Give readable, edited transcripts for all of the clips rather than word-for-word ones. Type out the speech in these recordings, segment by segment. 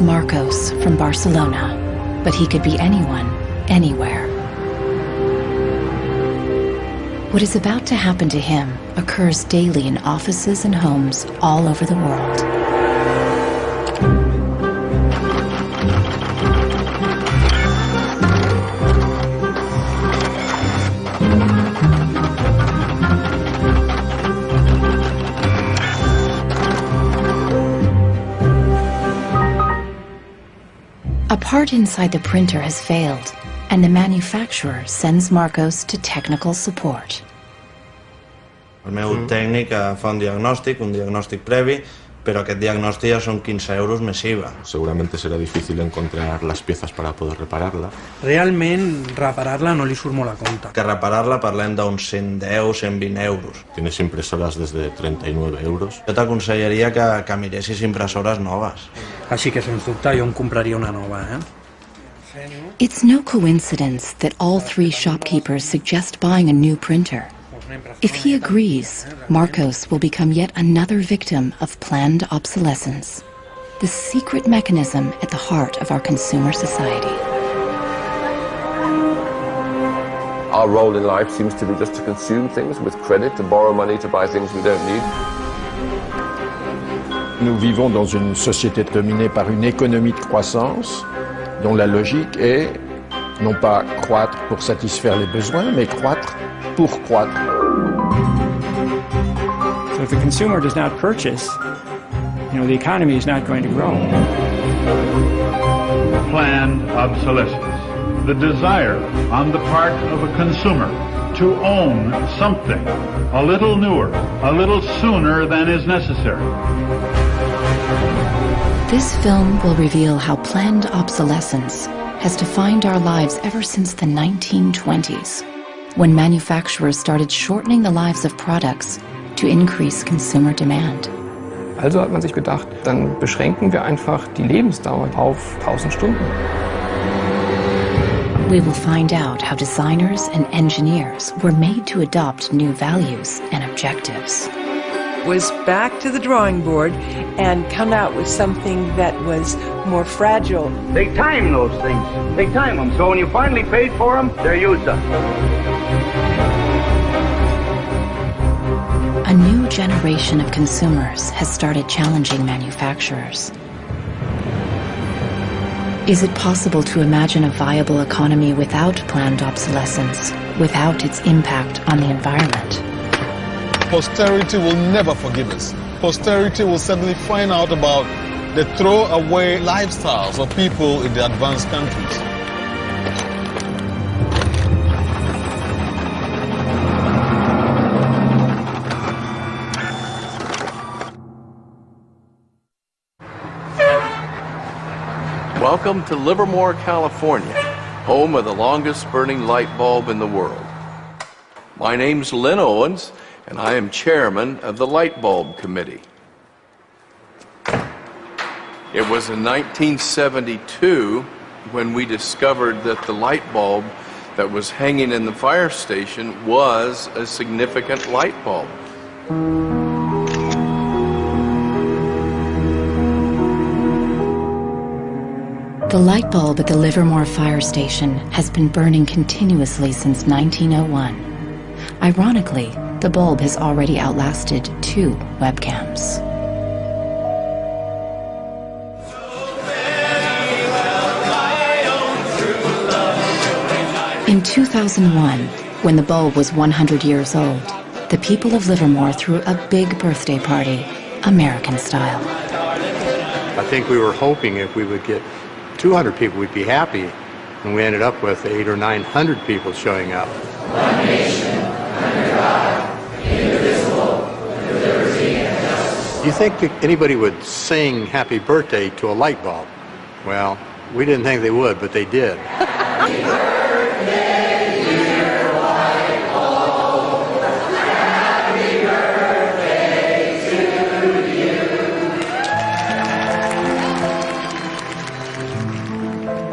Marcos from Barcelona, but he could be anyone, anywhere. What is about to happen to him occurs daily in offices and homes all over the world. A part inside the printer has failed, and the manufacturer sends Marcos to technical support. El meu tècnic fa un diagnòstic previ, pero aquest diagnòstic ja són 15 euros més IVA. Seguramente será difícil encontrar las piezas para poder repararla. Realment, reparar-la no li surt molt a compte. Que reparar-la parlem d'uns 110, 120 euros. Tienes impresoras desde 39 euros. Jo t'aconsellaria que miressis impressores noves. Així que, sens dubte, jo em compraria una nova, It's no coincidence that all three shopkeepers suggest buying a new printer. If he agrees, Marcos will become yet another victim of planned obsolescence, the secret mechanism at the heart of our consumer society. Our role in life seems to be just to consume things with credit, to borrow money to buy things we don't need. Nous vivons dans une société dominée par une économie de croissance dont la logique est non pas croître pour satisfaire les besoins, mais croître pour croître. So if the consumer does not purchase, the economy is not going to grow. Planned obsolescence. The desire on the part of a consumer to own something a little newer, a little sooner than is necessary. This film will reveal how planned obsolescence has defined our lives ever since the 1920s, when manufacturers started shortening the lives of products to increase consumer demand. Also hat man sich gedacht, dann beschränken wir einfach die Lebensdauer auf 1000 Stunden. We will find out how designers and engineers were made to adopt new values and objectives. Was back to the drawing board and come out with something that was more fragile. They time those things. They time them. So when you finally paid for them, they're used up. A new generation of consumers has started challenging manufacturers. Is it possible to imagine a viable economy without planned obsolescence, without its impact on the environment? Posterity will never forgive us. Posterity will suddenly find out about the throwaway lifestyles of people in the advanced countries. Welcome to Livermore, California, home of the longest burning light bulb in the world. My name's Lynn Owens, and I am chairman of the Light Bulb Committee. It was in 1972 when we discovered that the light bulb that was hanging in the fire station was a significant light bulb. The light bulb at the Livermore Fire Station has been burning continuously since 1901. Ironically, the bulb has already outlasted 2 webcams. In 2001, when the bulb was 100 years old, the people of Livermore threw a big birthday party, American style. I think we were hoping if we would get 200 people, we'd be happy, and we ended up with 800 or 900 people showing up. One nation, under God, indivisible, with liberty and justice. Do you think that anybody would sing happy birthday to a light bulb? Well, we didn't think they would, but they did.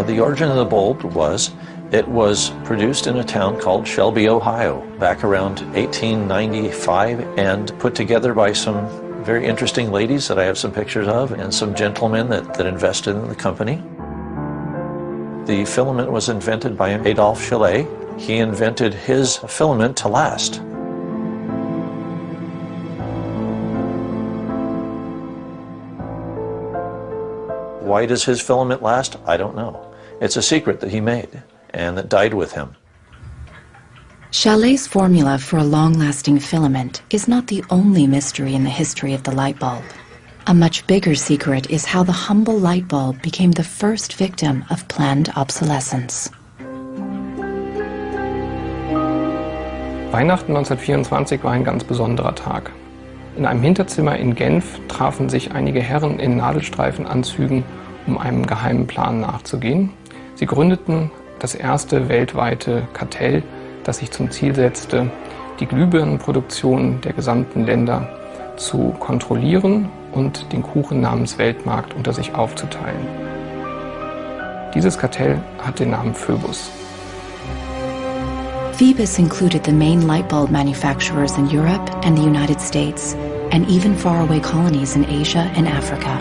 The origin of the bulb was, it was produced in a town called Shelby, Ohio, back around 1895, and put together by some very interesting ladies that I have some pictures of, and some gentlemen that invested in the company. The filament was invented by Adolphe Chaillet. He invented his filament to last. Why does his filament last? I don't know. It's a secret that he made and that died with him. Chaillet's formula for a long-lasting filament is not the only mystery in the history of the light bulb. A much bigger secret is how the humble light bulb became the first victim of planned obsolescence. Weihnachten 1924 war ein ganz besonderer Tag. In einem Hinterzimmer in Genf trafen sich einige Herren in Nadelstreifenanzügen, um einem geheimen Plan nachzugehen. Sie gründeten das erste weltweite Kartell, das sich zum Ziel setzte, die Glühbirnenproduktion der gesamten Länder zu kontrollieren und den Kuchen namens Weltmarkt unter sich aufzuteilen. Dieses Kartell hat den Namen Phoebus. Phoebus included the main light bulb manufacturers in Europe and the United States, and even faraway colonies in Asia and Africa.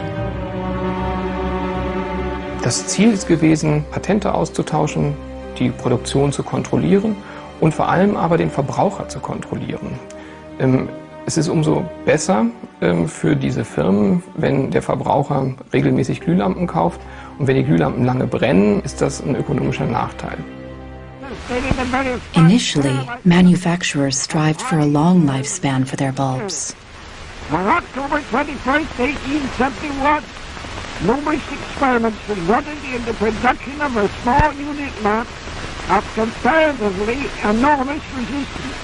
Das Ziel ist gewesen, Patente auszutauschen, die Produktion zu kontrollieren und vor allem aber den Verbraucher zu kontrollieren. Es ist umso besser für diese Firmen, wenn der Verbraucher regelmäßig Glühlampen kauft, und wenn die Glühlampen lange brennen, ist das ein ökonomischer Nachteil. Initially, manufacturers strived for a long lifespan for their bulbs. On October 21st, 1871, numerous experiments resulted in the production of a small unit lamp of comparatively enormous resistance.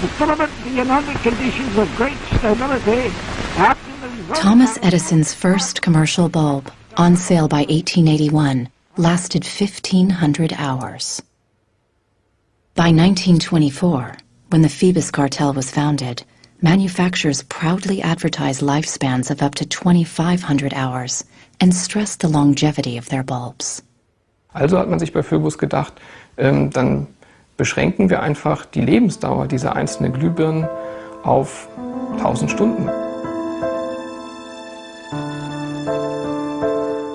The filament being under conditions of great stability after the... Thomas Edison's first commercial bulb, on sale by 1881, lasted 1,500 hours. By 1924, when the Phoebus cartel was founded, manufacturers proudly advertised lifespans of up to 2,500 hours and stressed the longevity of their bulbs. Also hat man sich bei Phoebus gedacht, dann beschränken wir einfach die Lebensdauer dieser einzelnen Glühbirnen auf 1000 Stunden.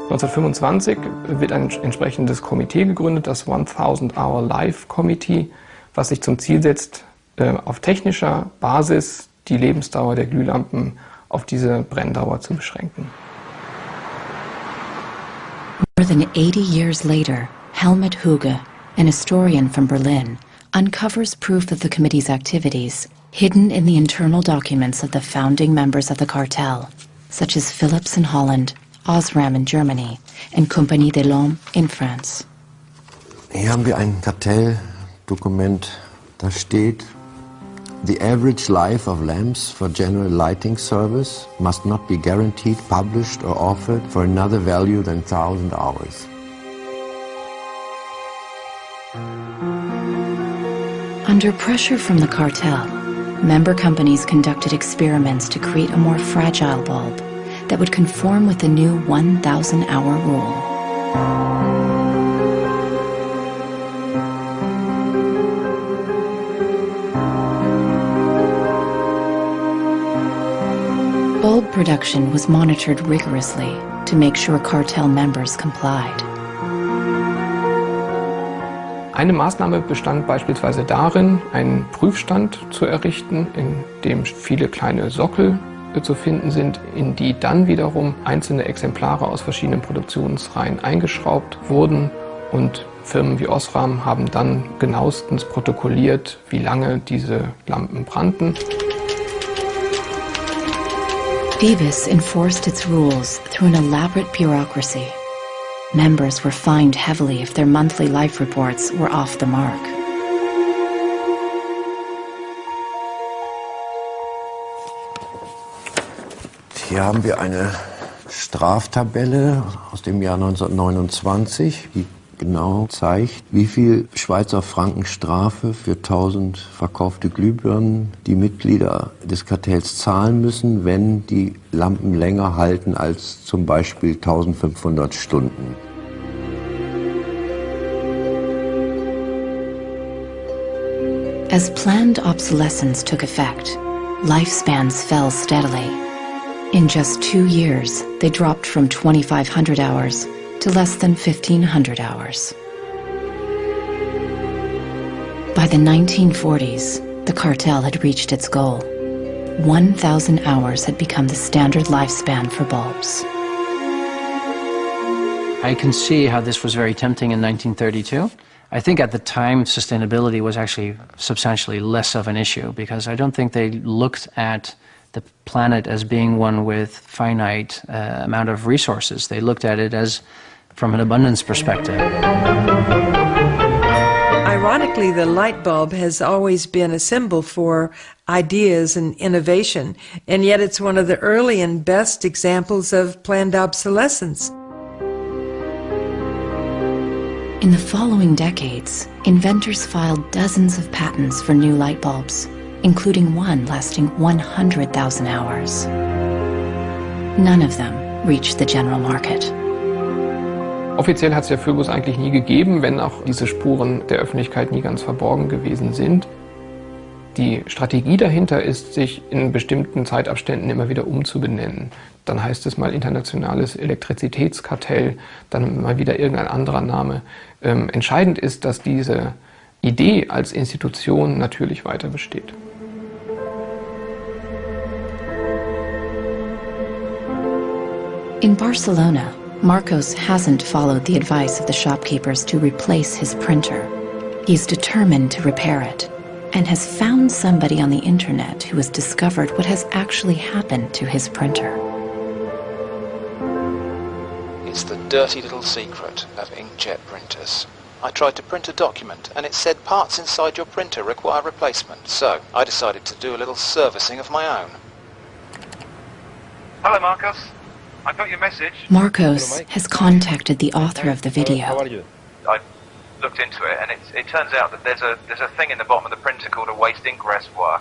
1925 wird ein entsprechendes Komitee gegründet, das 1000 Hour Life Committee, was sich zum Ziel setzt, auf technischer Basis die Lebensdauer der Glühlampen auf diese Brenndauer zu beschränken. More than 80 years later, Helmut Hüge, an historian from Berlin, uncovers proof of the committee's activities hidden in the internal documents of the founding members of the cartel, such as Philips in Holland, Osram in Germany, and Compagnie des Lampes in France. Hier haben wir ein Kartelldokument, da steht: The average life of lamps for general lighting service must not be guaranteed, published or offered for another value than 1,000 hours. Under pressure from the cartel, member companies conducted experiments to create a more fragile bulb that would conform with the new 1,000-hour rule. Bulb production was monitored rigorously to make sure cartel members complied. Eine Maßnahme bestand beispielsweise darin, einen Prüfstand zu errichten, in dem viele kleine Sockel zu finden sind, in die dann wiederum einzelne Exemplare aus verschiedenen Produktionsreihen eingeschraubt wurden, und Firmen wie Osram haben dann genauestens protokolliert, wie lange diese Lampen brannten. Phoebus enforced its rules through an elaborate bureaucracy. Members were fined heavily if their monthly life reports were off the mark. Hier haben wir eine Straftabelle aus dem Jahr 1929, die genau zeigt, wie viel Schweizer Franken Strafe für 1000 verkaufte Glühbirnen die Mitglieder des Kartells zahlen müssen, wenn die Lampen länger halten als zum Beispiel 1500 Stunden. As planned obsolescence took effect, lifespans fell steadily. In just 2 years, they dropped from 2,500 hours to less than 1,500 hours. By the 1940s, the cartel had reached its goal. 1,000 hours had become the standard lifespan for bulbs. I can see how this was very tempting in 1932. I think at the time sustainability was actually substantially less of an issue, because I don't think they looked at the planet as being one with finite amount of resources. They looked at it as from an abundance perspective. Ironically, the light bulb has always been a symbol for ideas and innovation, and yet it's one of the early and best examples of planned obsolescence. In the following decades, inventors filed dozens of patents for new light bulbs, including one lasting 100,000 hours. None of them reached the general market. Offiziell hat es ja Philips eigentlich nie gegeben, wenn auch diese Spuren der Öffentlichkeit nie ganz verborgen gewesen sind. Die Strategie dahinter ist, sich in bestimmten Zeitabständen immer wieder umzubenennen. Dann heißt es mal internationales Elektrizitätskartell, dann mal wieder irgendein anderer Name. Entscheidend ist, dass diese Idee als Institution natürlich weiter besteht. In Barcelona, Marcos hasn't followed the advice of the shopkeepers to replace his printer. He's determined to repair it, and has found somebody on the internet who has discovered what has actually happened to his printer. It's the dirty little secret of inkjet printers. I tried to print a document and it said parts inside your printer require replacement, so I decided to do a little servicing of my own. Hello, Marcos. I got your message. Marcos has contacted the author of the video. How are you? I looked into it, and it turns out that there's a thing in the bottom of the printer called a waste ink reservoir.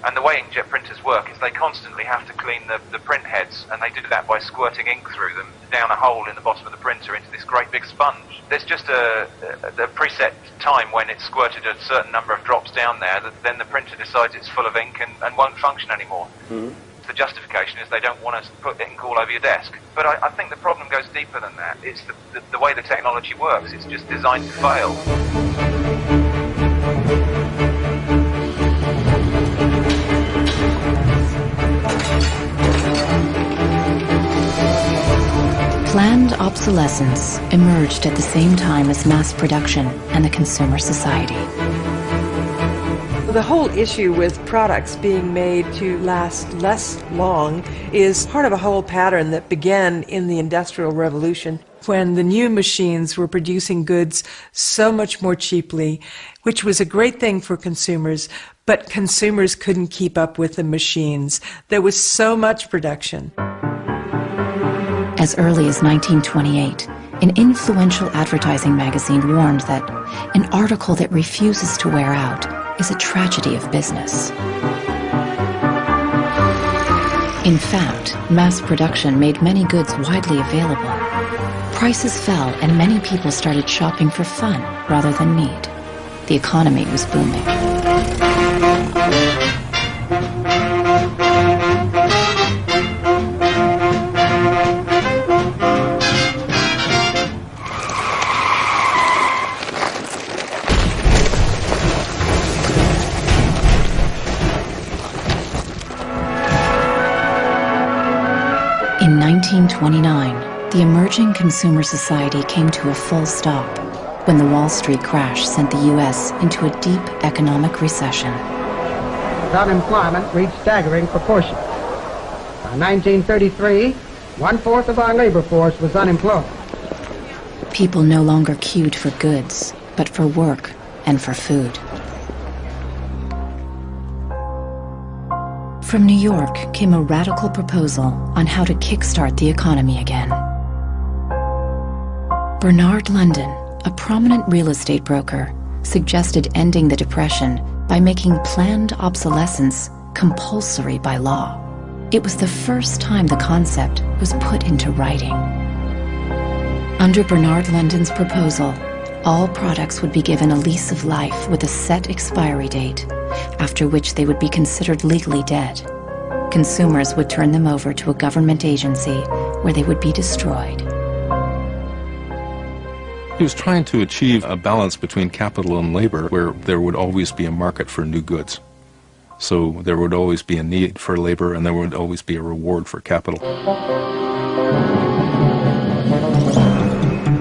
And the way inkjet printers work is they constantly have to clean the print heads, and they do that by squirting ink through them down a hole in the bottom of the printer into this great big sponge. There's just a preset time when it's squirted a certain number of drops down there that then the printer decides it's full of ink and won't function anymore. Mm-hmm. The justification is they don't want to put ink all over your desk. But I think the problem goes deeper than that. It's the way the technology works. It's just designed to fail. Planned obsolescence emerged at the same time as mass production and the consumer society. The whole issue with products being made to last less long is part of a whole pattern that began in the Industrial Revolution, when the new machines were producing goods so much more cheaply, which was a great thing for consumers, but consumers couldn't keep up with the machines. There was so much production. As early as 1928, an influential advertising magazine warned that an article that refuses to wear out is a tragedy of business. In fact, mass production made many goods widely available. Prices fell and many people started shopping for fun rather than need. The economy was booming. In 1929, the emerging consumer society came to a full stop when the Wall Street crash sent the U.S. into a deep economic recession. Unemployment reached staggering proportions. By 1933, 1/4 of our labor force was unemployed. People no longer queued for goods, but for work and for food. From New York came a radical proposal on how to kickstart the economy again. Bernard London, a prominent real estate broker, suggested ending the Depression by making planned obsolescence compulsory by law. It was the first time the concept was put into writing. Under Bernard London's proposal, all products would be given a lease of life with a set expiry date, after which they would be considered legally dead. Consumers would turn them over to a government agency where they would be destroyed. He was trying to achieve a balance between capital and labor where there would always be a market for new goods. So there would always be a need for labor and there would always be a reward for capital.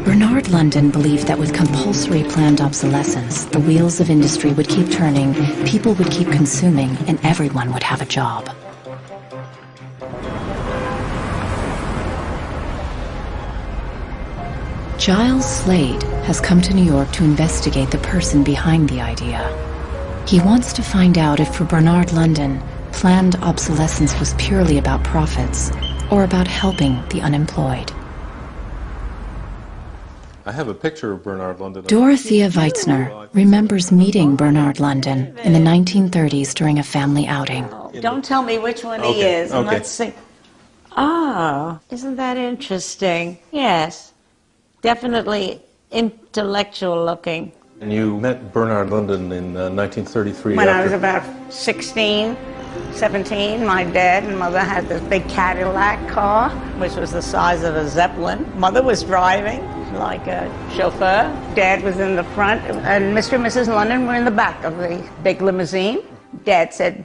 Bernard London believed that with compulsory planned obsolescence, the wheels of industry would keep turning, people would keep consuming, and everyone would have a job. Giles Slade has come to New York to investigate the person behind the idea. He wants to find out if for Bernard London, planned obsolescence was purely about profits or about helping the unemployed. I have a picture of Bernard London. Dorothea Weitzner remembers meeting Bernard London in the 1930s during a family outing. Don't tell me which one he is. And let's see. Ah, isn't that interesting? Yes. Definitely intellectual looking. And you met Bernard London in 1933. When I was about 16, 17, my dad and mother had this big Cadillac car, which was the size of a Zeppelin. Mother was driving like a chauffeur. Dad was in the front, and Mr. and Mrs. London were in the back of the big limousine. Dad said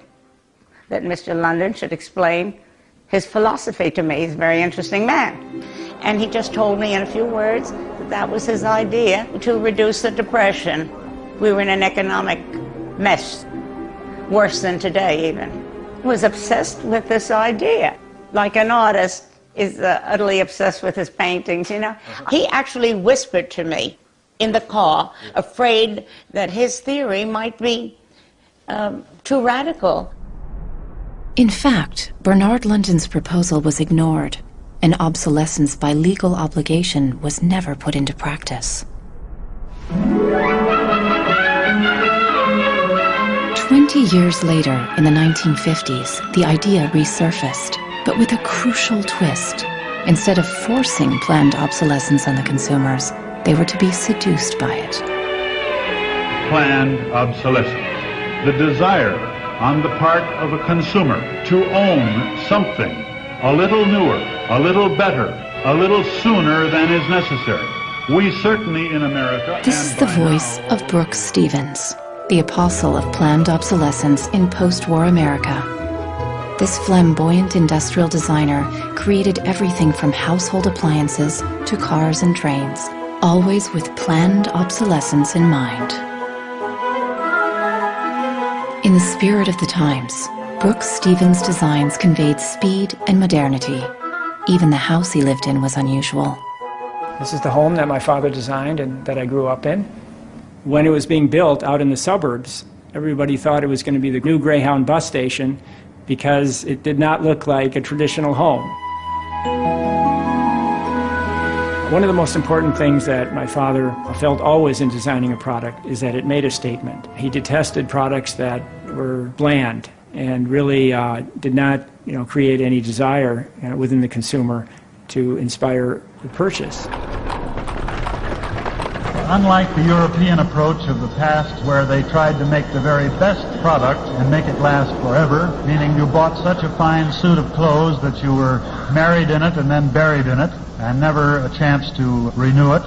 that Mr. London should explain his philosophy to me. He's a very interesting man. And he just told me in a few words that that was his idea to reduce the depression. We were in an economic mess, worse than today even. He was obsessed with this idea, like an artist is utterly obsessed with his paintings, you know. He actually whispered to me in the car, afraid that his theory might be too radical. In fact, Bernard London's proposal was ignored, and obsolescence by legal obligation was never put into practice. 20 years later, in the 1950s, the idea resurfaced, but with a crucial twist. Instead of forcing planned obsolescence on the consumers, they were to be seduced by it. Planned obsolescence. The desire on the part of a consumer to own something a little newer, a little better, a little sooner than is necessary. We certainly in America... This is the voice of Brooks Stevens, the apostle of planned obsolescence in post-war America. This flamboyant industrial designer created everything from household appliances to cars and trains, always with planned obsolescence in mind. In the spirit of the times, Brooks Stevens' designs conveyed speed and modernity. Even the house he lived in was unusual. This is the home that my father designed and that I grew up in. When it was being built out in the suburbs, everybody thought it was going to be the new Greyhound bus station because it did not look like a traditional home. One of the most important things that my father felt always in designing a product is that it made a statement. He detested products that were bland and really did not, create any desire within the consumer to inspire the purchase. Unlike the European approach of the past, where they tried to make the very best product and make it last forever, meaning you bought such a fine suit of clothes that you were married in it and then buried in it, and never a chance to renew it.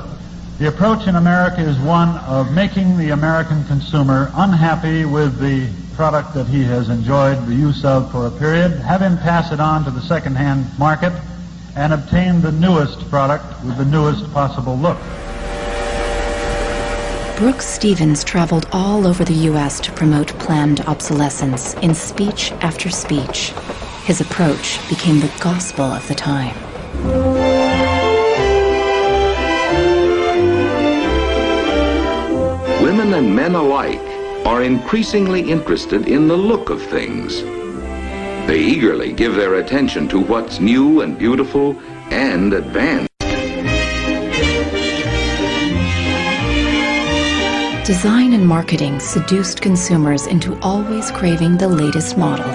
The approach in America is one of making the American consumer unhappy with the product that he has enjoyed the use of for a period, have him pass it on to the second-hand market, and obtain the newest product with the newest possible look. Brooks Stevens traveled all over the U.S. to promote planned obsolescence in speech after speech. His approach became the gospel of the time. Women and men alike are increasingly interested in the look of things. They eagerly give their attention to what's new and beautiful and advanced. Design and marketing seduced consumers into always craving the latest model.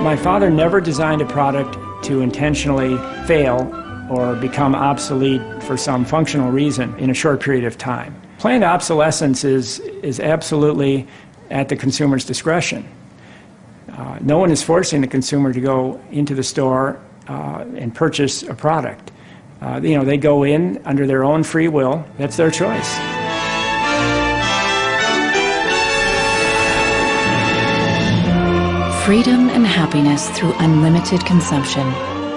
My father never designed a product to intentionally fail or become obsolete for some functional reason in a short period of time. Planned obsolescence is absolutely at the consumer's discretion. No one is forcing the consumer to go into the store and purchase a product. They go in under their own free will. That's their choice. Freedom and happiness through unlimited consumption.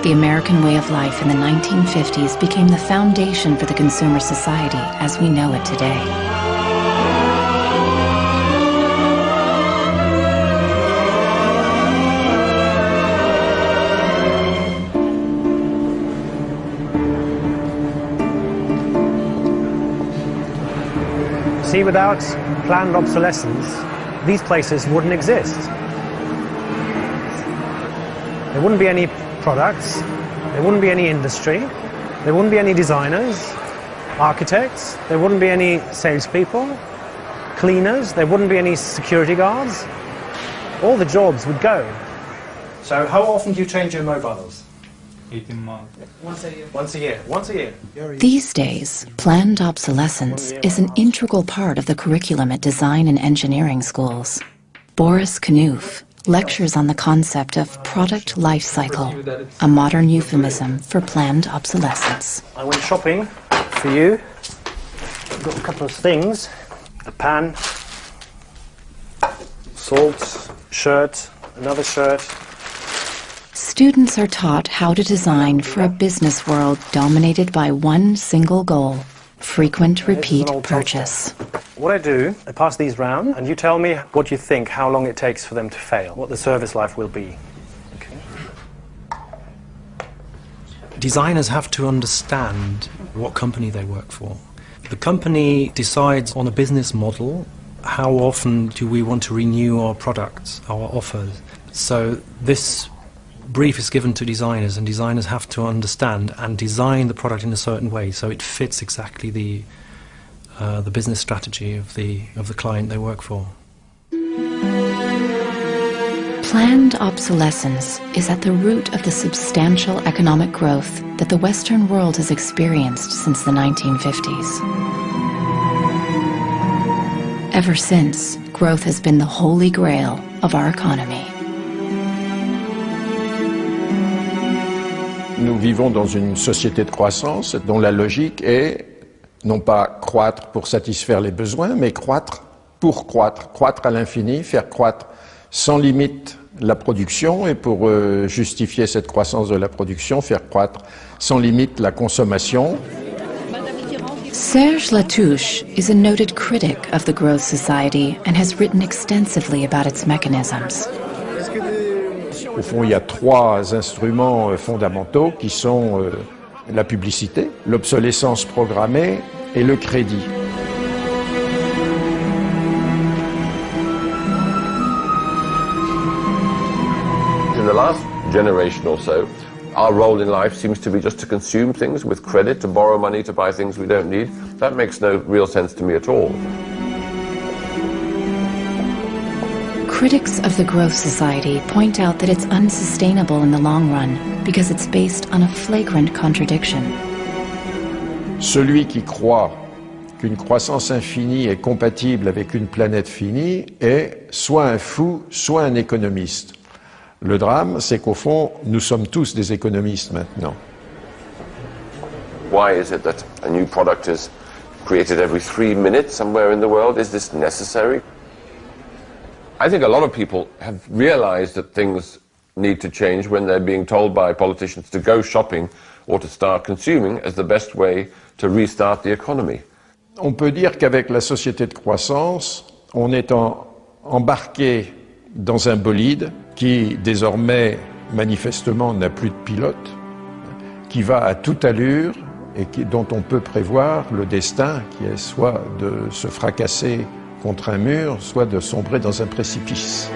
The American way of life in the 1950s became the foundation for the consumer society as we know it today. See, without planned obsolescence, these places wouldn't exist. There wouldn't be any products, there wouldn't be any industry, there wouldn't be any designers, architects, there wouldn't be any salespeople, cleaners, there wouldn't be any security guards. All the jobs would go. So how often do you change your mobiles? 18 months. Once a year. Once a year. Once a year. These days, planned obsolescence is an integral part of the curriculum at design and engineering schools. Boris Knuth lectures on the concept of product life cycle, a modern euphemism for planned obsolescence. I went shopping for you. I've got a couple of things. A pan, salt, shirt, another shirt. Students are taught how to design for a business world dominated by one single goal: frequent repeat purchase. What I do, I pass these round, and you tell me what you think, how long it takes for them to fail, what the service life will be. Okay. Designers have to understand what company they work for. The company decides on a business model, how often do we want to renew our products, our offers. So this brief is given to designers, and designers have to understand and design the product in a certain way so it fits exactly the business strategy of the client they work for. Planned obsolescence is at the root of the substantial economic growth that the Western world has experienced since the 1950s. Ever since, growth has been the holy grail of our economy. Nous vivons dans une société de croissance dont la logique est non pas croître pour satisfaire les besoins, mais croître pour croître, croître à l'infini, faire croître sans limite la production, et pour justifier cette croissance de la production, faire croître sans limite la consommation. Serge Latouche is a noted critic of the growth society and has written extensively about its mechanisms. Au fond, il y a trois instruments fondamentaux qui sont la publicité, l'obsolescence programmée et le crédit. In the last generation or so, our role in life seems to be just to consume things with credit, to borrow money to buy things we don't need. That makes no real sense to me at all. Critics of the growth society point out that it's unsustainable in the long run because it's based on a flagrant contradiction. Celui qui croit qu'une croissance infinie est compatible avec une planète finie est soit un fou, soit un économiste. Le drame, c'est qu'au fond, nous sommes tous des économistes maintenant. Why is it that a new product is created every 3 minutes somewhere in the world? Is this necessary? I think a lot of people have realized that things need to change when they're being told by politicians to go shopping or to start consuming as the best way to restart the economy. On peut dire qu'avec la société de croissance, on est embarqué dans un bolide qui désormais manifestement n'a plus de pilote, qui va à toute allure et dont on peut prévoir le destin qui est soit de se fracasser contre un mur, soit de sombrer dans un précipice.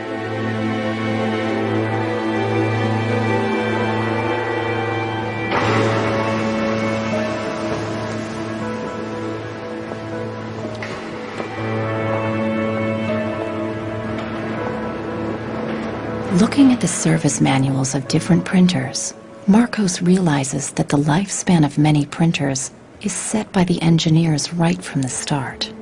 Looking at the service manuals of different printers, Marcos realizes that the lifespan of many printers is set by the engineers right from the start.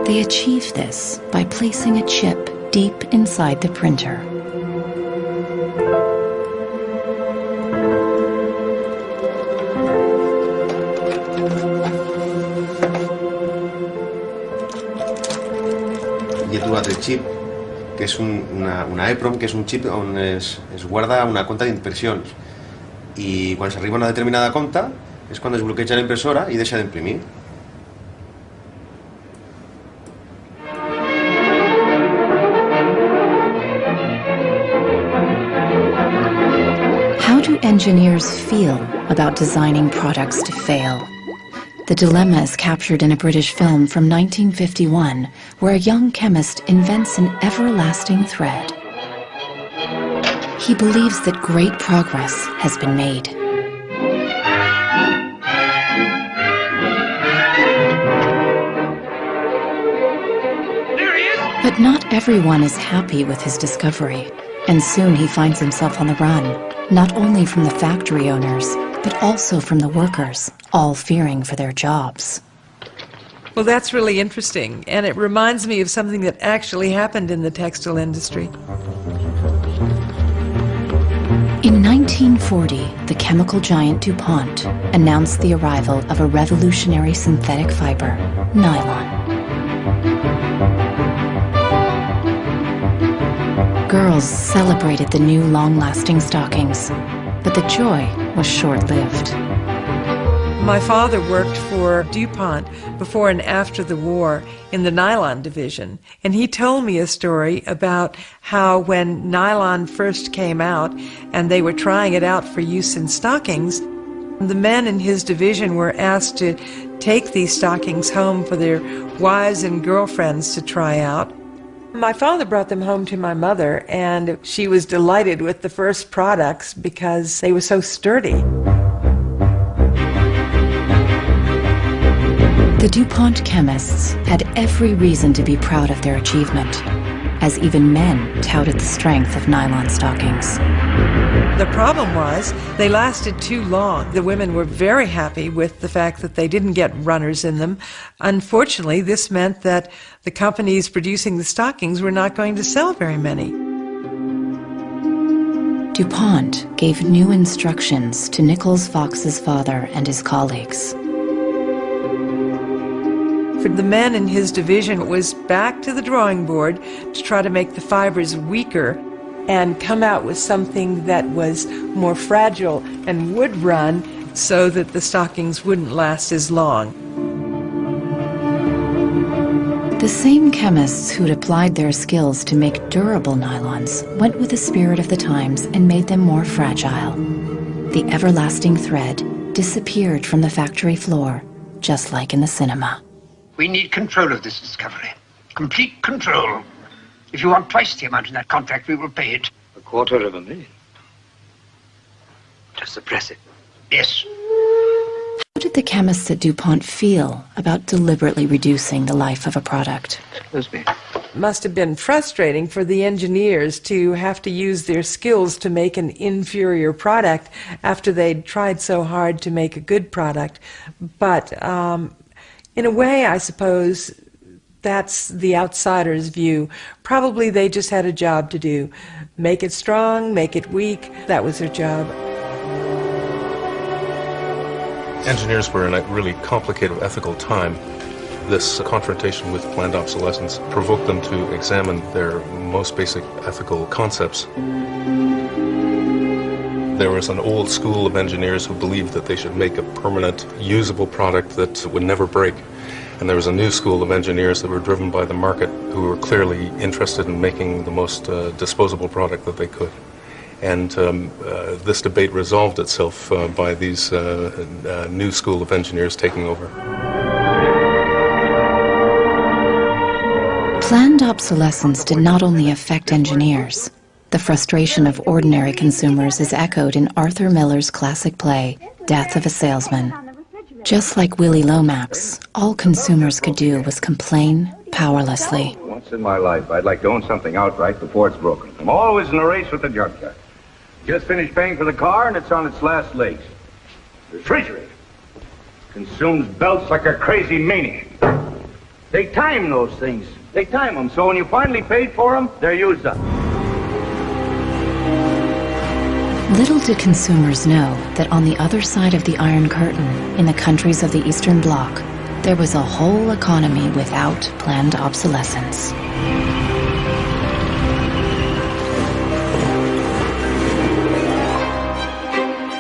They achieve this by placing a chip deep inside the printer. Hi he trobat el xip, que és una EEPROM, que és un xip on es guarda una compta d'impressions. I quan s'arriba a una determinada compta és quan es bloqueja la impressora i deixa d'imprimir. How do engineers feel about designing products to fail? The dilemma is captured in a British film from 1951, where a young chemist invents an everlasting thread. He believes that great progress has been made. But not everyone is happy with his discovery, and soon he finds himself on the run, not only from the factory owners, but also from the workers, all fearing for their jobs. Well, that's really interesting, and it reminds me of something that actually happened in the textile industry. In 1940, the chemical giant DuPont announced the arrival of a revolutionary synthetic fiber, nylon. Girls celebrated the new long-lasting stockings, but the joy was short-lived. My father worked for DuPont before and after the war in the nylon division, and he told me a story about how when nylon first came out and they were trying it out for use in stockings, the men in his division were asked to take these stockings home for their wives and girlfriends to try out. My father brought them home to my mother, and she was delighted with the first products because they were so sturdy. The DuPont chemists had every reason to be proud of their achievement, as even men touted the strength of nylon stockings. The problem was they lasted too long. The women were very happy with the fact that they didn't get runners in them. Unfortunately, this meant that the companies producing the stockings were not going to sell very many. DuPont gave new instructions to Nichols Fox's father and his colleagues. For the men in his division, it was back to the drawing board to try to make the fibers weaker and come out with something that was more fragile and would run so that the stockings wouldn't last as long. The same chemists who'd applied their skills to make durable nylons went with the spirit of the times and made them more fragile. The everlasting thread disappeared from the factory floor, just like in the cinema. We need control of this discovery. Complete control. If you want twice the amount in that contract, we will pay it. $250,000. To suppress it. Yes. How did the chemists at DuPont feel about deliberately reducing the life of a product? Must have been frustrating for the engineers to have to use their skills to make an inferior product after they'd tried so hard to make a good product. But in a way, I suppose that's the outsider's view. Probably they just had a job to do. Make it strong, make it weak. That was their job. Engineers were in a really complicated ethical time. This confrontation with planned obsolescence provoked them to examine their most basic ethical concepts. There was an old school of engineers who believed that they should make a permanent, usable product that would never break. And there was a new school of engineers that were driven by the market, who were clearly interested in making the most disposable product that they could. And this debate resolved itself by these new school of engineers taking over. Planned obsolescence did not only affect engineers. The frustration of ordinary consumers is echoed in Arthur Miller's classic play, Death of a Salesman. Just like Willie Lomax, all consumers could do was complain powerlessly. Once in my life, I'd like to own something outright before it's broken. I'm always in a race with the junkyard. Just finished paying for the car and it's on its last legs. The refrigerator consumes belts like a crazy maniac. They time those things. They time them. So when you finally paid for them, they're used up. Little did consumers know that on the other side of the Iron Curtain, in the countries of the Eastern Bloc, there was a whole economy without planned obsolescence.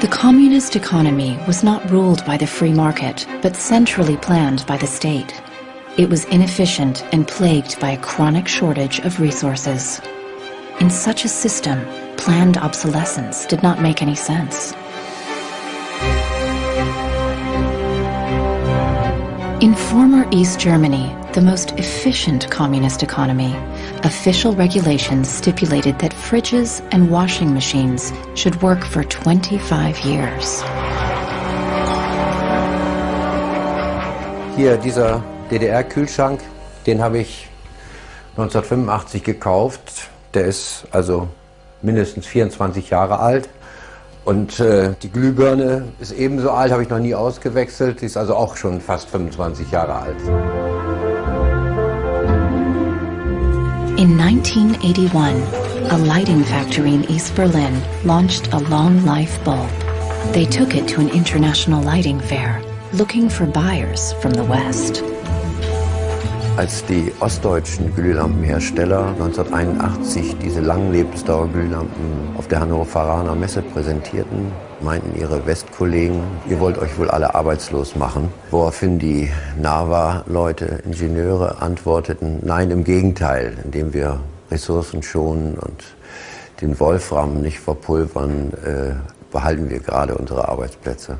The communist economy was not ruled by the free market, but centrally planned by the state. It was inefficient and plagued by a chronic shortage of resources. In such a system, planned obsolescence did not make any sense. In former East Germany, the most efficient communist economy, official regulations stipulated that fridges and washing machines should work for 25 years. Hier, dieser DDR-Kühlschrank, den habe ich 1985 gekauft. Der ist also mindestens 24 Jahre alt. Und die Glühbirne ist ebenso alt, habe ich noch nie ausgewechselt. Die ist also auch schon fast 25 Jahre alt. In 1981, a lighting factory in East Berlin launched a long-life bulb. They took it to an international lighting fair, looking for buyers from the West. Als die ostdeutschen Glühlampenhersteller 1981 diese Langlebensdauer-Glühlampen auf der Hannoveraner Messe präsentierten, meinten ihre Westkollegen, ihr wollt euch wohl alle arbeitslos machen. Woraufhin die NAVA-Leute, Ingenieure, antworteten, nein, im Gegenteil, indem wir Ressourcen schonen und den Wolfram nicht verpulvern, behalten wir gerade unsere Arbeitsplätze.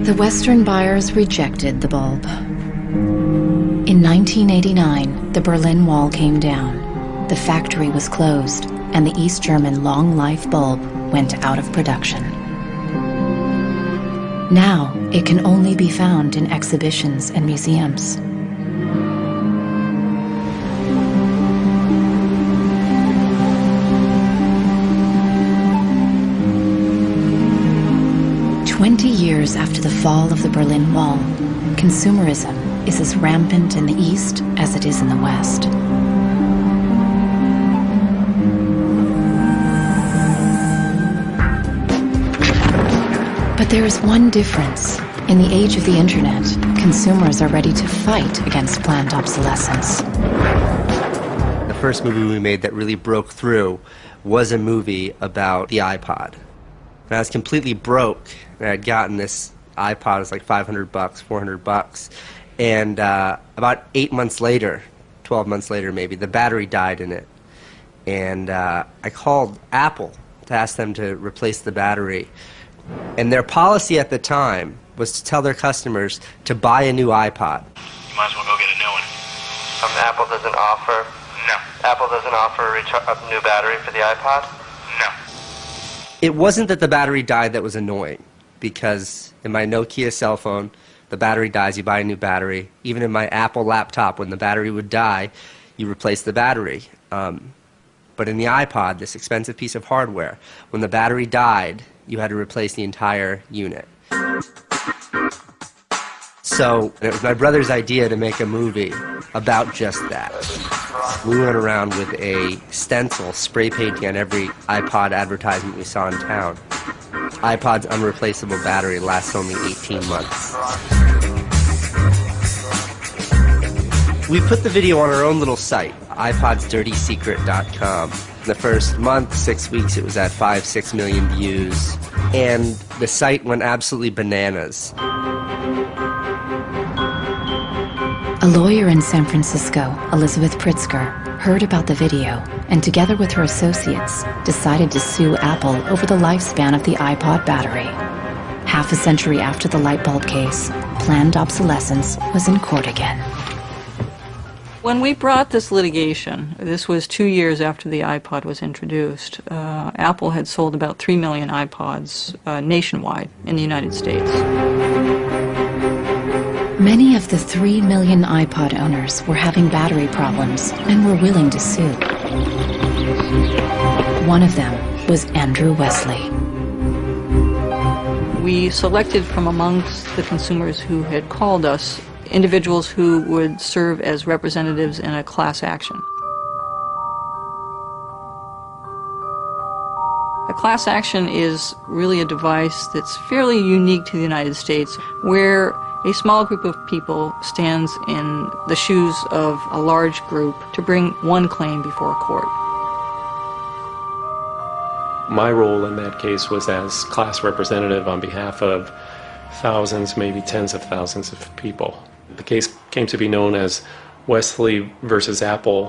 The Western buyers rejected the bulb. In 1989, the Berlin Wall came down. The factory was closed, and the East German long-life bulb went out of production. Now, it can only be found in exhibitions and museums. "20 years after the fall of the Berlin Wall, consumerism is as rampant in the East as it is in the West. But there is one difference. In the age of the internet, consumers are ready to fight against planned obsolescence. The first movie we made that really broke through was a movie about the iPod. And I was completely broke, and I'd gotten this iPod, it was like $500, $400, and about 8 months later, 12 months later maybe, the battery died in it. And I called Apple to ask them to replace the battery. And their policy at the time was to tell their customers to buy a new iPod. You might as well go get a new one. Apple doesn't offer? No. Apple doesn't offer a new battery for the iPod? No. It wasn't that the battery died that was annoying, because in my Nokia cell phone, the battery dies, you buy a new battery. Even in my Apple laptop, when the battery would die, you replace the battery. But in the iPod, this expensive piece of hardware, when the battery died, you had to replace the entire unit. So it was my brother's idea to make a movie about just that. We went around with a stencil, spray painting on every iPod advertisement we saw in town. iPod's unreplaceable battery lasts only 18 months. We put the video on our own little site, iPodsDirtySecret.com. The first month, 6 weeks, it was at 5-6 million views, and the site went absolutely bananas. A lawyer in San Francisco, Elizabeth Pritzker, heard about the video and together with her associates decided to sue Apple over the lifespan of the iPod battery. Half a century after the light bulb case, planned obsolescence was in court again. When we brought this litigation, this was 2 years after the iPod was introduced, Apple had sold about 3 million iPods nationwide in the United States. Many of the 3 million iPod owners were having battery problems and were willing to sue. One of them was Andrew Wesley. We selected from amongst the consumers who had called us individuals who would serve as representatives in a class action. A class action is really a device that's fairly unique to the United States, where a small group of people stands in the shoes of a large group to bring one claim before a court. My role in that case was as class representative on behalf of thousands, maybe tens of thousands of people. The case came to be known as Wesley versus Apple.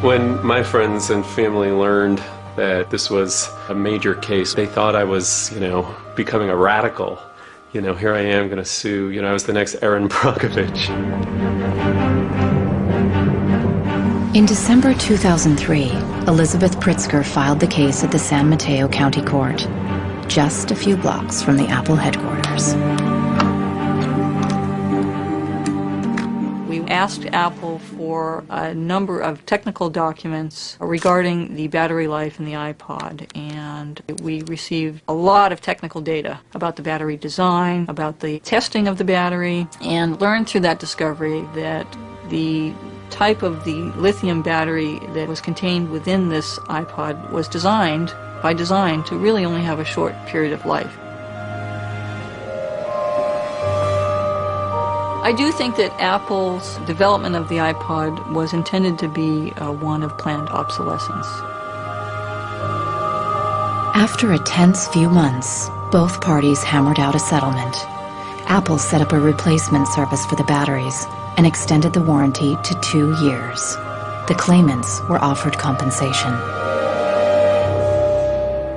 When my friends and family learned that this was a major case, they thought I was, becoming a radical. Here I am going to sue, I was the next Erin Brockovich. In December 2003, Elizabeth Pritzker filed the case at the San Mateo County Court, just a few blocks from the Apple headquarters. We asked Apple for a number of technical documents regarding the battery life in the iPod, and we received a lot of technical data about the battery design, about the testing of the battery, and learned through that discovery that the type of the lithium battery that was contained within this iPod was designed, by design, to really only have a short period of life. I do think that Apple's development of the iPod was intended to be one of planned obsolescence. After a tense few months, both parties hammered out a settlement. Apple set up a replacement service for the batteries and extended the warranty to 2 years. The claimants were offered compensation.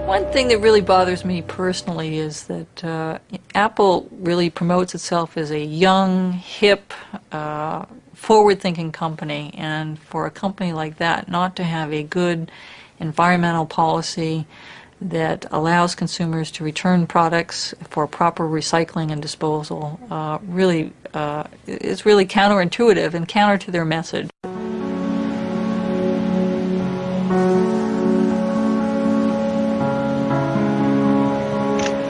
One thing that really bothers me personally is that Apple really promotes itself as a young, hip, forward-thinking company, and for a company like that not to have a good environmental policy that allows consumers to return products for proper recycling and disposal really is really counterintuitive and counter to their message.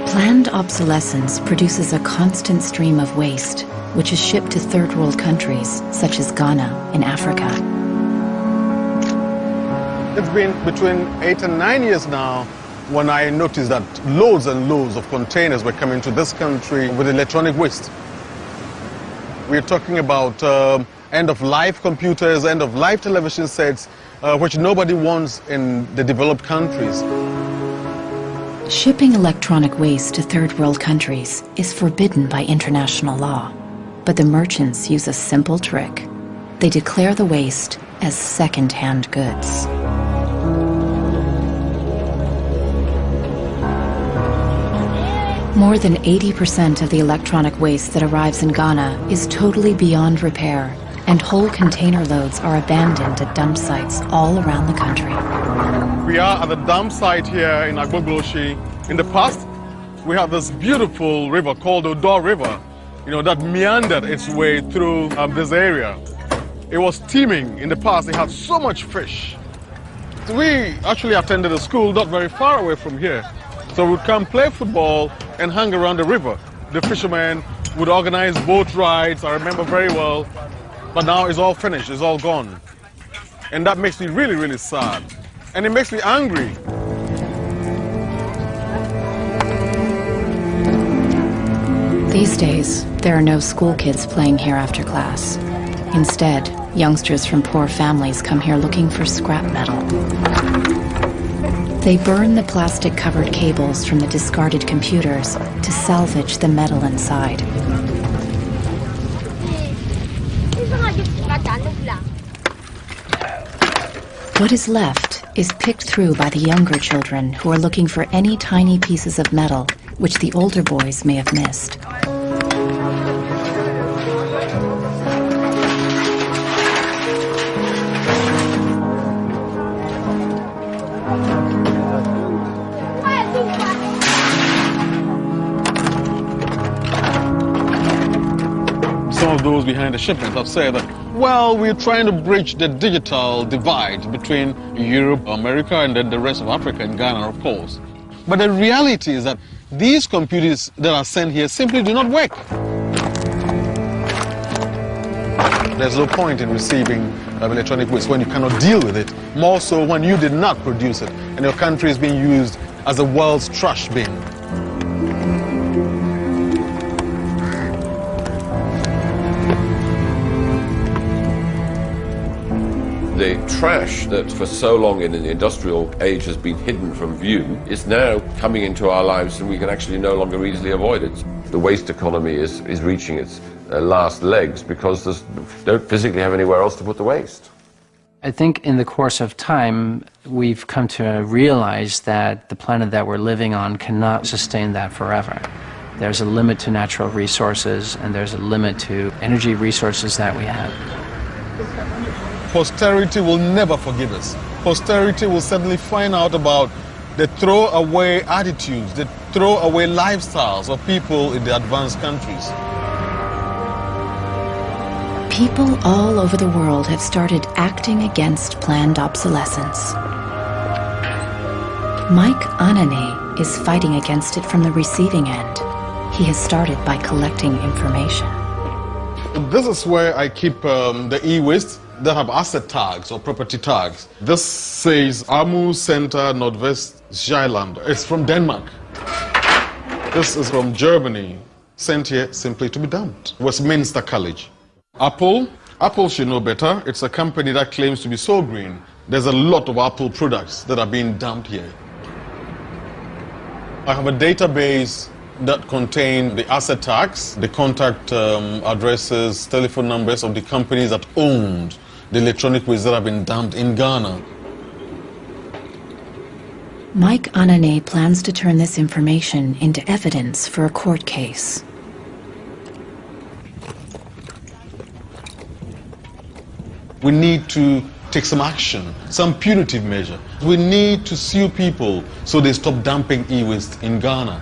Planned obsolescence produces a constant stream of waste, which is shipped to third world countries, such as Ghana in Africa. It's been between 8 and 9 years now when I noticed that loads and loads of containers were coming to this country with electronic waste. We're talking about end-of-life computers, end-of-life television sets, which nobody wants in the developed countries. Shipping electronic waste to third world countries is forbidden by international law, but the merchants use a simple trick. They declare the waste as second-hand goods. More than 80% of the electronic waste that arrives in Ghana is totally beyond repair, and whole container loads are abandoned at dump sites all around the country. We are at the dump site here in Agbogloshi. In the past, we had this beautiful river called Odo River, that meandered its way through this area. It was teeming in the past. It had so much fish. We actually attended a school not very far away from here. So we'd come play football and hang around the river. The fishermen would organize boat rides, I remember very well. But now it's all finished, it's all gone. And that makes me really, really sad. And it makes me angry. These days, there are no school kids playing here after class. Instead, youngsters from poor families come here looking for scrap metal. They burn the plastic-covered cables from the discarded computers to salvage the metal inside. What is left is picked through by the younger children who are looking for any tiny pieces of metal which the older boys may have missed. Some of those behind the shipment have said that, well, we're trying to bridge the digital divide between Europe, America, and then the rest of Africa and Ghana, of course. But the reality is that these computers that are sent here simply do not work. There's no point in receiving electronic waste when you cannot deal with it, more so when you did not produce it and your country is being used as the world's trash bin. The trash that for so long in the industrial age has been hidden from view is now coming into our lives, and we can actually no longer easily avoid it. The waste economy is reaching its last legs because they don't physically have anywhere else to put the waste. I think in the course of time, we've come to realize that the planet that we're living on cannot sustain that forever. There's a limit to natural resources, and there's a limit to energy resources that we have. Posterity will never forgive us. Posterity will suddenly find out about the throwaway attitudes, the throwaway lifestyles of people in the advanced countries. People all over the world have started acting against planned obsolescence. Mike Anane is fighting against it from the receiving end. He has started by collecting information. This is where I keep the e-waste that have asset tags or property tags. This says Amu Center Nordvest Zeeland. It's from Denmark. This is from Germany, sent here simply to be dumped. Westminster College. Apple should know better. It's a company that claims to be so green. There's a lot of Apple products that are being dumped here. I have a database that contain the asset tags, the contact addresses, telephone numbers of the companies that owned the electronic waste that have been dumped in Ghana. Mike Anane plans to turn this information into evidence for a court case. We need to take some action, some punitive measure. We need to sue people so they stop dumping e-waste in Ghana.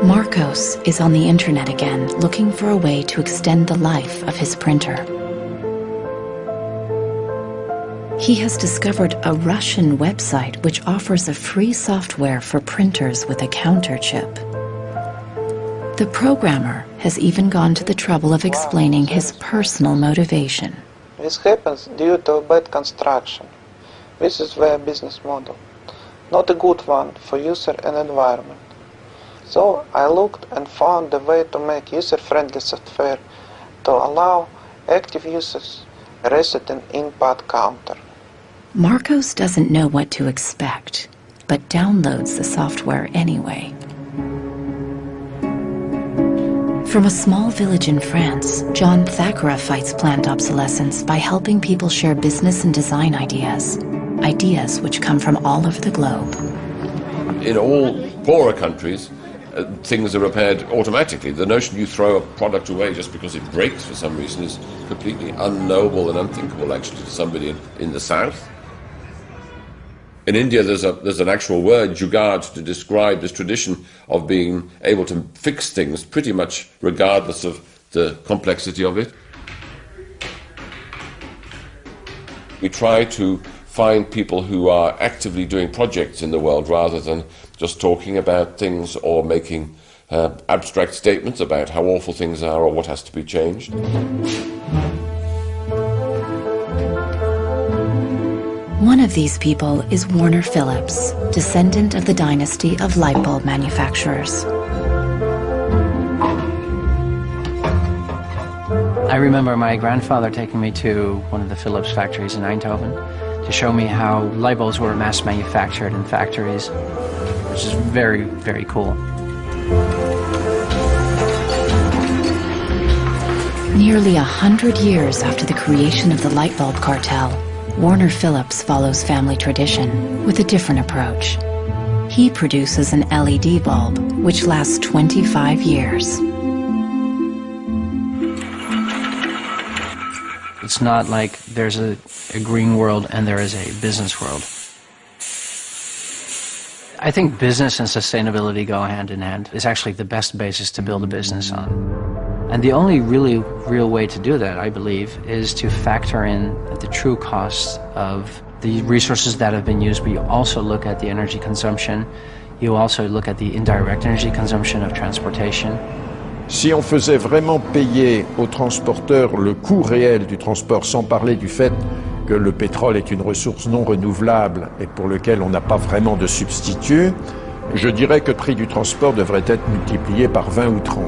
Marcos is on the internet again, looking for a way to extend the life of his printer. He has discovered a Russian website which offers a free software for printers with a counter chip. The programmer has even gone to the trouble of explaining his personal motivation. This happens due to bad construction. This is their business model. Not a good one for user and environment. So I looked and found a way to make user-friendly software to allow active users to reset an input counter. Marcos doesn't know what to expect, but downloads the software anyway. From a small village in France, John Thakura fights planned obsolescence by helping people share business and design ideas which come from all over the globe. In all poorer countries, things are repaired automatically. The notion you throw a product away just because it breaks for some reason is completely unknowable and unthinkable, actually, to somebody in the south. In India, there's an actual word, jugaad, to describe this tradition of being able to fix things pretty much regardless of the complexity of it. We try to find people who are actively doing projects in the world rather than just talking about things or making abstract statements about how awful things are or what has to be changed. One of these people is Warner Phillips, descendant of the dynasty of light bulb manufacturers. I remember my grandfather taking me to one of the Philips factories in Eindhoven to show me how light bulbs were mass manufactured in factories, which is very, very cool. Nearly 100 years after the creation of the light bulb cartel, Warner Phillips follows family tradition with a different approach. He produces an LED bulb, which lasts 25 years. It's not like there's a green world and there is a business world. I think business and sustainability go hand in hand. It's actually the best basis to build a business on. And the only real way to do that, I believe, is to factor in the true costs of the resources that have been used, but you also look at the energy consumption, you also look at the indirect energy consumption of transportation. Si on faisait vraiment payer aux transporteurs le coût réel du transport, sans parler du fait que le pétrole est une ressource non renouvelable et pour lequel on n'a pas vraiment de substitut, je dirais que le prix du transport devrait être multiplié par 20 ou 30.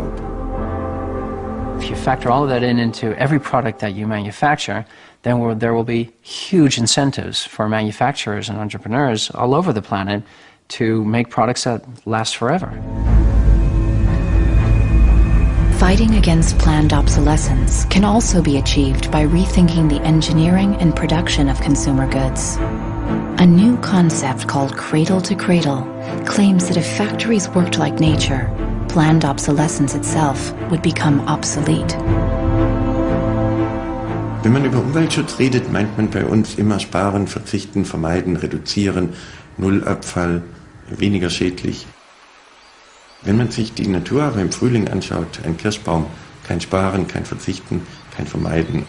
If you factor all of that into every product that you manufacture, then there will be huge incentives for manufacturers and entrepreneurs all over the planet to make products that last forever. Fighting against planned obsolescence can also be achieved by rethinking the engineering and production of consumer goods. A new concept called Cradle to Cradle claims that if factories worked like nature, planned obsolescence itself would become obsolete. Wenn man über Umweltschutz redet, meint man bei uns immer sparen, verzichten, vermeiden, reduzieren, Nullabfall, weniger schädlich. Wenn man sich die Natur aber im Frühling anschaut, ein Kirschbaum, kein Sparen, kein Verzichten, kein Vermeiden.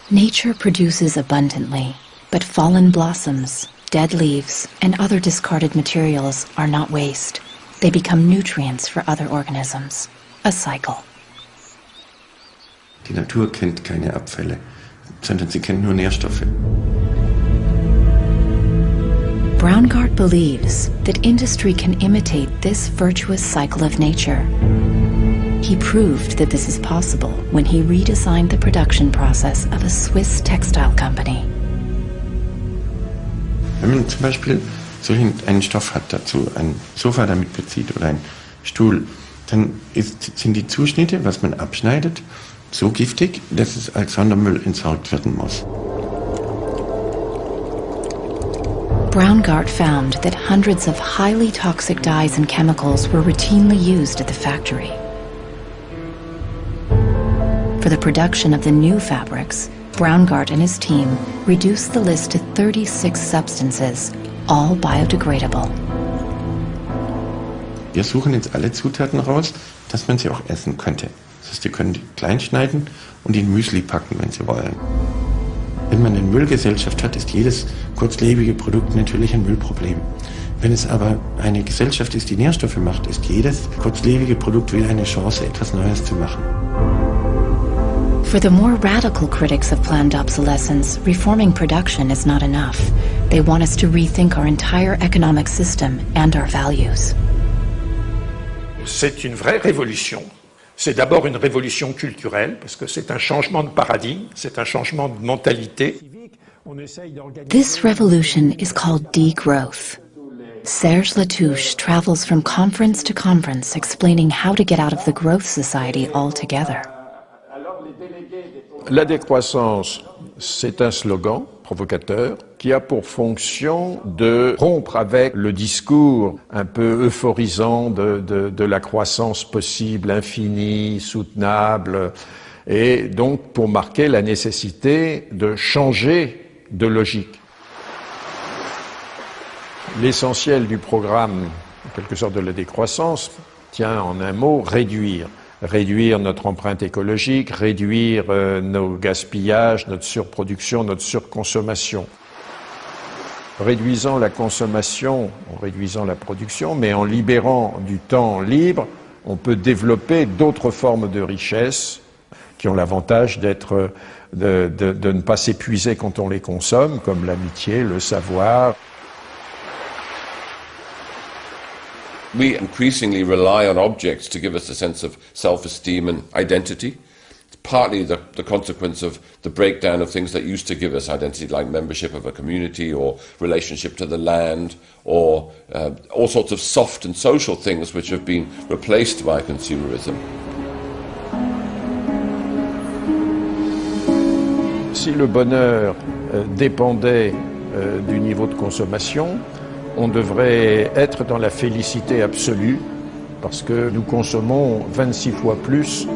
Nature produces abundantly, but fallen blossoms, dead leaves, and other discarded materials are not waste. They become nutrients for other organisms. A cycle. Die Natur kennt keine Abfälle, sondern sie kennt nur Nährstoffe. Braungart believes that industry can imitate this virtuous cycle of nature. He proved that this is possible when he redesigned the production process of a Swiss textile company. Wenn man zum Beispiel einen Stoff hat, dazu ein Sofa damit bezieht oder ein Stuhl, dann sind die Zuschnitte, was man abschneidet, so giftig, dass es als Sondermüll entsorgt werden muss. Braungart found that hundreds of highly toxic dyes and chemicals were routinely used at the factory. For the production of the new fabrics, Braungart and his team reduced the list to 36 substances, all biodegradable. Wir suchen jetzt alle Zutaten raus, dass man sie auch essen könnte. Das heißt, Sie können die klein schneiden und in Müsli packen, wenn Sie wollen. Wenn man eine Müllgesellschaft hat, ist jedes kurzlebige Produkt natürlich ein Müllproblem. Wenn es aber eine Gesellschaft ist, die Nährstoffe macht, ist jedes kurzlebige Produkt wieder eine Chance, etwas Neues zu machen. For the more radical critics of planned obsolescence, reforming production is not enough. They want us to rethink our entire economic system and our values. C'est une vraie révolution. C'est d'abord une révolution culturelle, parce que c'est un changement de paradigme, c'est un changement de mentalité. This revolution is called degrowth. Serge Latouche travels from conference to conference explaining how to get out of the growth society altogether. La décroissance, c'est un slogan provocateur qui a pour fonction de rompre avec le discours un peu euphorisant de la croissance possible, infinie, soutenable, et donc pour marquer la nécessité de changer de logique. L'essentiel du programme, en quelque sorte de la décroissance, tient en un mot réduire. Réduire notre empreinte écologique, réduire nos gaspillages, notre surproduction, notre surconsommation. Réduisant la consommation, en réduisant la production, mais en libérant du temps libre, on peut développer d'autres formes de richesse qui ont l'avantage de ne pas s'épuiser quand on les consomme, comme l'amitié, le savoir. We increasingly rely on objects to give us a sense of self-esteem and identity. It's partly the consequence of the breakdown of things that used to give us identity, like membership of a community or relationship to the land, or all sorts of soft and social things which have been replaced by consumerism. Si le bonheur dépendait du niveau de consommation, on devrait être dans la félicité absolue, parce que nous consommons 26 fois plus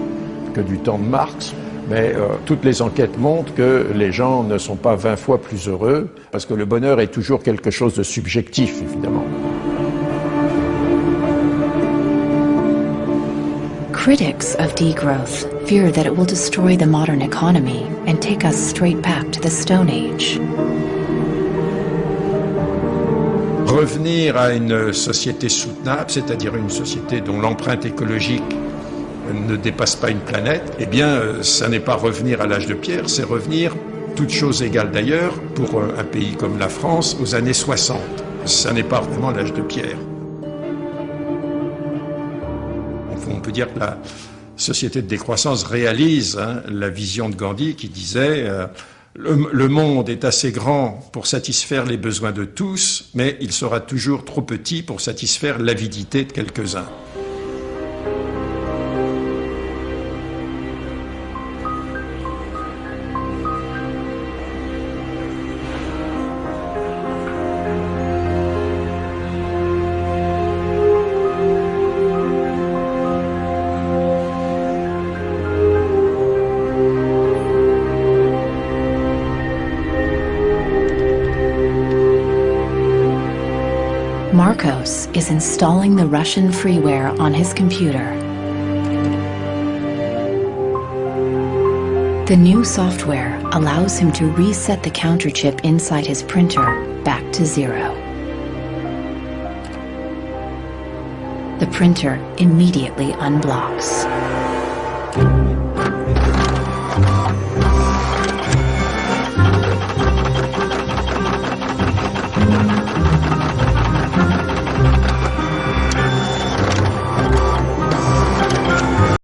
que du temps de Marx, mais toutes les enquêtes montrent que les gens ne sont pas 20 fois plus heureux, parce que le bonheur est toujours quelque chose de subjectif, évidemment. Critics of degrowth fear that it will destroy the modern economy and take us straight back to the Stone Age. Revenir à une société soutenable, c'est-à-dire une société dont l'empreinte écologique ne dépasse pas une planète, eh bien, ça n'est pas revenir à l'âge de pierre, c'est revenir, toutes choses égales d'ailleurs, pour un pays comme la France, aux années 60. Ça n'est pas vraiment l'âge de pierre. On peut dire que la société de décroissance réalise la vision de Gandhi qui disait le monde est assez grand pour satisfaire les besoins de tous, mais il sera toujours trop petit pour satisfaire l'avidité de quelques-uns. Marcos is installing the Russian freeware on his computer. The new software allows him to reset the counter chip inside his printer back to 0. The printer immediately unblocks.